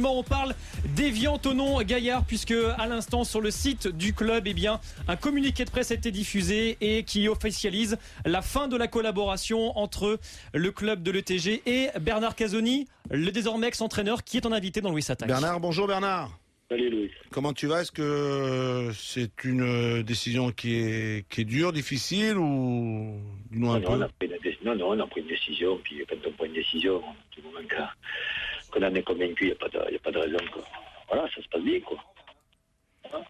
On parle d'Evian Thonon Gaillard puisque à l'instant sur le site du club, un communiqué de presse a été diffusé et qui officialise la fin de la collaboration entre le club de l'ETG et Bernard Casoni, le désormais ex-entraîneur qui est en invité dans Louis Attaque. Bernard, bonjour Bernard. Salut Louis. Comment tu vas? Est-ce que c'est une décision qui est dure, difficile ou dis-nous un peu? On a pris une décision, puis quand on prend une décision, du moment qu'on en est convaincu, il n'y a pas de raison. Quoi. Voilà, ça se passe bien. Quoi. Voilà.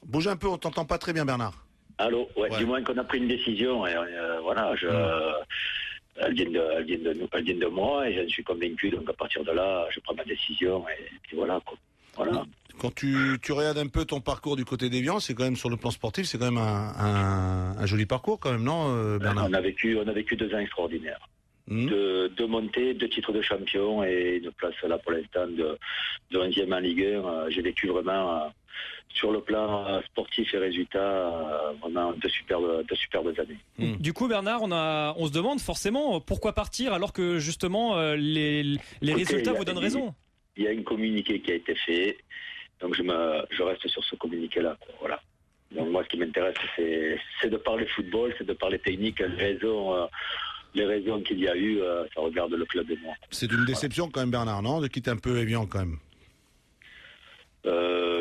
Bouge un peu, on t'entend pas très bien Bernard. Allô, ouais. Du moins qu'on a pris une décision, et voilà, elle vient de moi et je suis convaincu, donc à partir de là, je prends ma décision et puis voilà. Quoi. Voilà. Quand tu regardes un peu ton parcours du côté d'Evian, c'est quand même sur le plan sportif, c'est quand même un joli parcours quand même, non Bernard? On a vécu 2 ans extraordinaires. Deux montées, 2 titres de champion et une place là pour l'instant de 11e en Ligue 1. J'ai vécu vraiment sur le plan sportif et résultats vraiment de superbes années. Du coup Bernard, on se demande forcément pourquoi partir alors que justement les résultats vous donnent raison. Il y a un communiqué qui a été fait, donc je reste sur ce communiqué-là. Voilà. Donc moi, ce qui m'intéresse, c'est de parler football, c'est de parler technique, les raisons qu'il y a eu, ça regarde le club et moi. C'est une déception quand même Bernard, non? De quitter un peu Evian quand même.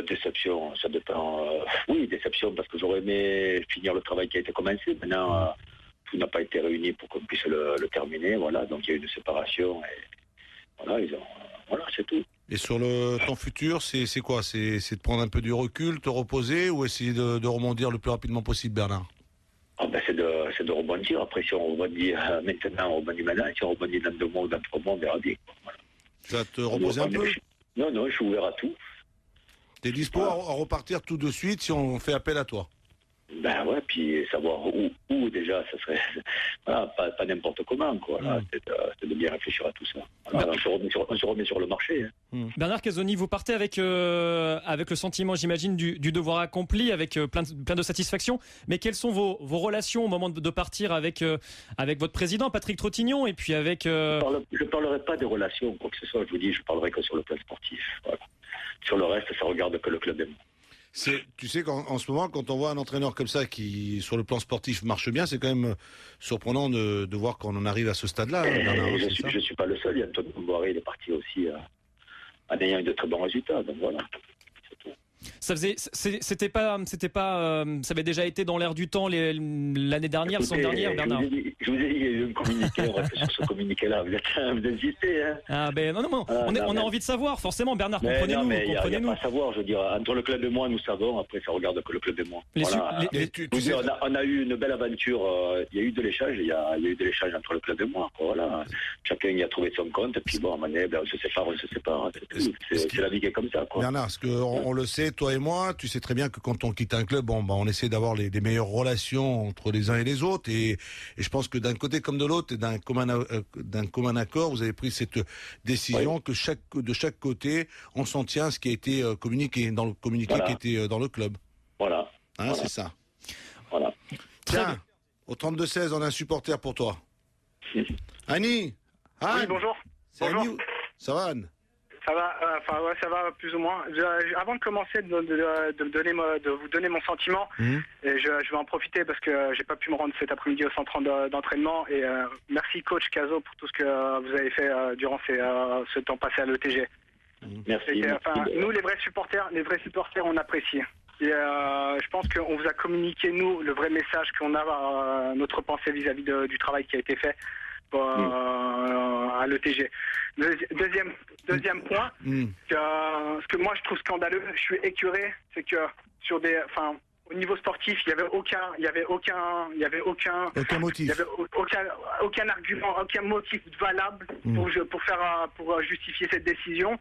Déception, ça dépend. Oui, déception, parce que j'aurais aimé finir le travail qui a été commencé. Maintenant, tout n'a pas été réuni pour qu'on puisse le terminer. Voilà, donc il y a eu une séparation et voilà, c'est tout. Et sur ton futur, c'est quoi? C'est de prendre un peu du recul, te reposer ou essayer de rebondir le plus rapidement possible, Bernard? C'est de rebondir. Après, si on rebondit maintenant, on rebondit maintenant. Si on rebondit dans 2 mois ou dans 3 mois, on verra bien. Voilà. Ça va te reposer un peu? Non, je suis ouvert à tout. T'es dispo à repartir tout de suite si on fait appel à toi? Ben ouais, puis savoir où déjà, ça serait voilà, pas n'importe comment, quoi. Là, c'est de bien réfléchir à tout ça. Voilà, on se remet sur le marché. Hein. Bernard Casoni, vous partez avec le sentiment, j'imagine, du devoir accompli, avec plein de satisfaction. Mais quelles sont vos relations au moment de partir avec votre président, Patrick Trottignon, et puis avec... Je parlerai pas des relations, quoi que ce soit. Je vous dis, je parlerai que sur le plan sportif. Voilà. Sur le reste, ça regarde que le club est bon. Tu sais qu'en ce moment, quand on voit un entraîneur comme ça qui, sur le plan sportif, marche bien, c'est quand même surprenant de voir qu'on en arrive à ce stade-là. Je suis pas le seul. Il y a Antoine Boiré, il est parti aussi en ayant eu de très bons résultats. Donc voilà. Ça avait déjà été dans l'air du temps l'année dernière, la semaine dernière, Bernard. Je vous ai dit, il y a eu un communiqué, on reste sur ce communiqué-là. Vous insistez, hein. Ah ben non, on a envie de savoir, forcément, Bernard, comprenez-nous. Il n'y a pas à savoir, je veux dire, entre le club et moi, nous savons, après ça regarde que le club et moi. On a eu une belle aventure, il y a eu de l'échange, il y a eu de l'échange entre le club et moi. Voilà. Chacun y a trouvé son compte, et puis bon, à un moment donné, on se sépare. C'est la vie qui est comme ça, quoi. Bernard, parce qu'on le sait, toi et moi, tu sais très bien que quand on quitte un club, on essaie d'avoir les meilleures relations entre les uns et les autres. Et je pense que d'un côté comme de l'autre, d'un commun accord, vous avez pris cette décision que de chaque côté, on s'en tient à ce qui a été communiqué dans le communiqué qui était dans le club. Voilà. Voilà. C'est ça. Voilà. Tiens, au 32-16, on a un supporter pour toi. Annie. Oui, bonjour. C'est Annie. Ça va, Anne? Ça va, ça va plus ou moins. Avant de commencer de vous donner mon sentiment, et je vais en profiter parce que j'ai pas pu me rendre cet après-midi au centre d'entraînement. Et merci coach Cazo pour tout ce que vous avez fait durant ce temps passé à l'ETG. Merci. Nous les vrais supporters, on apprécie. Et je pense qu'on vous a communiqué nous le vrai message qu'on a, notre pensée vis-à-vis du travail qui a été fait à l'ETG. Deuxième point, ce que moi je trouve scandaleux, je suis écœuré, c'est que au niveau sportif, il y avait aucun motif, il y avait aucun argument, aucun motif valable pour justifier cette décision.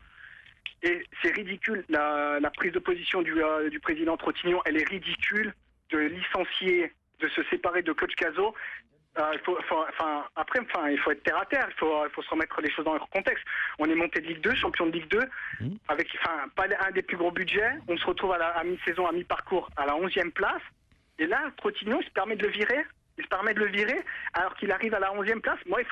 Et c'est ridicule, la prise de position du président Trottignon, elle est ridicule, de licencier, de se séparer de coach Cazo. Il faut être terre à terre, il faut se remettre les choses dans leur contexte. On est monté de Ligue 2, champion de Ligue 2, avec pas un des plus gros budgets. On se retrouve à mi-saison, à mi-parcours, à la 11e place. Et là, Trottignon, il se permet de le virer alors qu'il arrive à la 11e place. Moi, il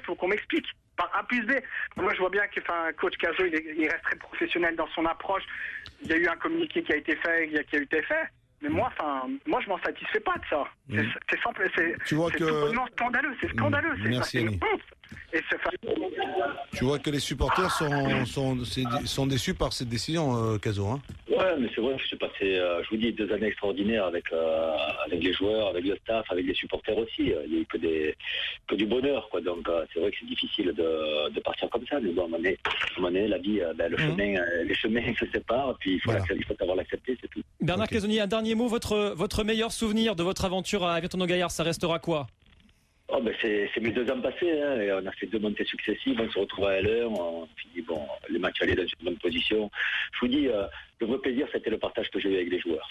faut qu'on m'explique. par A plus B. Moi, je vois bien que, coach Cazot, il reste très professionnel dans son approche. Il y a eu un communiqué qui a été fait, qui a été fait. Mais moi, je m'en satisfais pas de ça. C'est simple, c'est totalement scandaleux. C'est scandaleux. Merci, Annie. Tu vois que les supporters sont déçus par cette décision, Cazot. Hein. Ouais, mais c'est vrai que je suis passé, je vous dis, 2 années extraordinaires avec les joueurs, avec le staff, avec les supporters aussi. Il n'y a eu que du bonheur, quoi. Donc c'est vrai que c'est difficile de partir comme ça. Mais bon, à un moment donné, la vie, les chemins se séparent, puis il faut savoir l'accepter, c'est tout. Bernard Casoni, un dernier mot, votre meilleur souvenir de votre aventure à Avion-Tonon-Gaillard, ça restera quoi? C'est mes 2 ans passés, hein, et on a fait 2 montées successives, on se retrouve à L1, on finit les matchs allaient dans une bonne position. Je vous dis, le vrai plaisir, c'était le partage que j'ai eu avec les joueurs.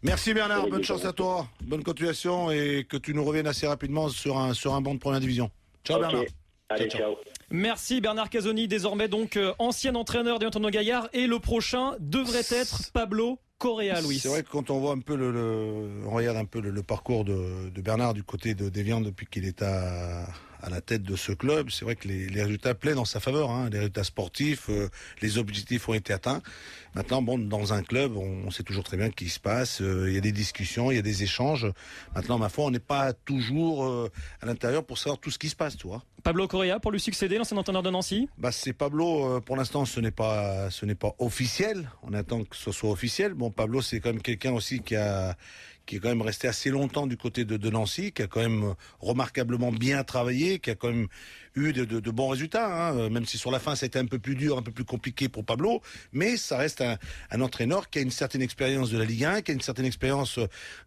Merci Bernard, bonne chance à toi, bonne continuation et que tu nous reviennes assez rapidement sur un banc de première division. Ciao Bernard. Allez, ciao. Merci Bernard Casoni, désormais donc ancien entraîneur d'Avion-Tonon-Gaillard, et le prochain devrait être Pablo Correa, Louis. C'est vrai que quand on voit un peu on regarde un peu le parcours de Bernard du côté d'Évian depuis qu'il est à la tête de ce club, c'est vrai que les résultats plaident en sa faveur, hein, les résultats sportifs, les objectifs ont été atteints. Maintenant, dans un club, on sait toujours très bien ce qui se passe, il y a des discussions, il y a des échanges. Maintenant, ma foi, on n'est pas toujours à l'intérieur pour savoir tout ce qui se passe, tu vois. Pablo Correa pour lui succéder, l'ancien entraîneur de Nancy. C'est Pablo, pour l'instant ce n'est pas officiel, on attend que ce soit officiel. Bon, Pablo c'est quand même quelqu'un aussi qui est quand même resté assez longtemps du côté de Nancy, qui a quand même remarquablement bien travaillé, qui a quand même eu de bons résultats, hein, même si sur la fin ça a été un peu plus dur, un peu plus compliqué pour Pablo, mais ça reste un entraîneur qui a une certaine expérience de la Ligue 1, qui a une certaine expérience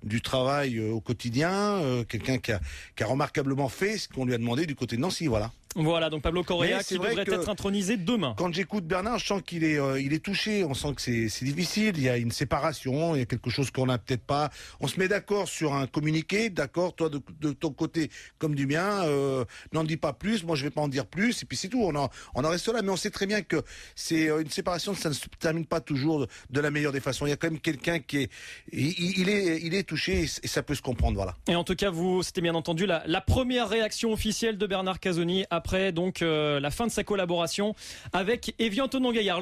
du travail au quotidien, quelqu'un qui a remarquablement fait ce qu'on lui a demandé du côté de Nancy, voilà. Voilà, donc Pablo Correa qui devrait être intronisé demain. Quand j'écoute Bernard, je sens qu'il est touché, on sent que c'est difficile, il y a une séparation, il y a quelque chose qu'on n'a peut-être pas. On se met d'accord sur un communiqué, d'accord, toi de ton côté comme du mien, n'en dis pas plus, moi je vais pas en dire plus, et puis c'est tout, on en reste là, mais on sait très bien que c'est une séparation, ça ne se termine pas toujours de la meilleure des façons. Il y a quand même quelqu'un il est touché et ça peut se comprendre, voilà. Et en tout cas, c'était bien entendu la première réaction officielle de Bernard Casoni après donc la fin de sa collaboration avec Avion-Tonon-Gaillard.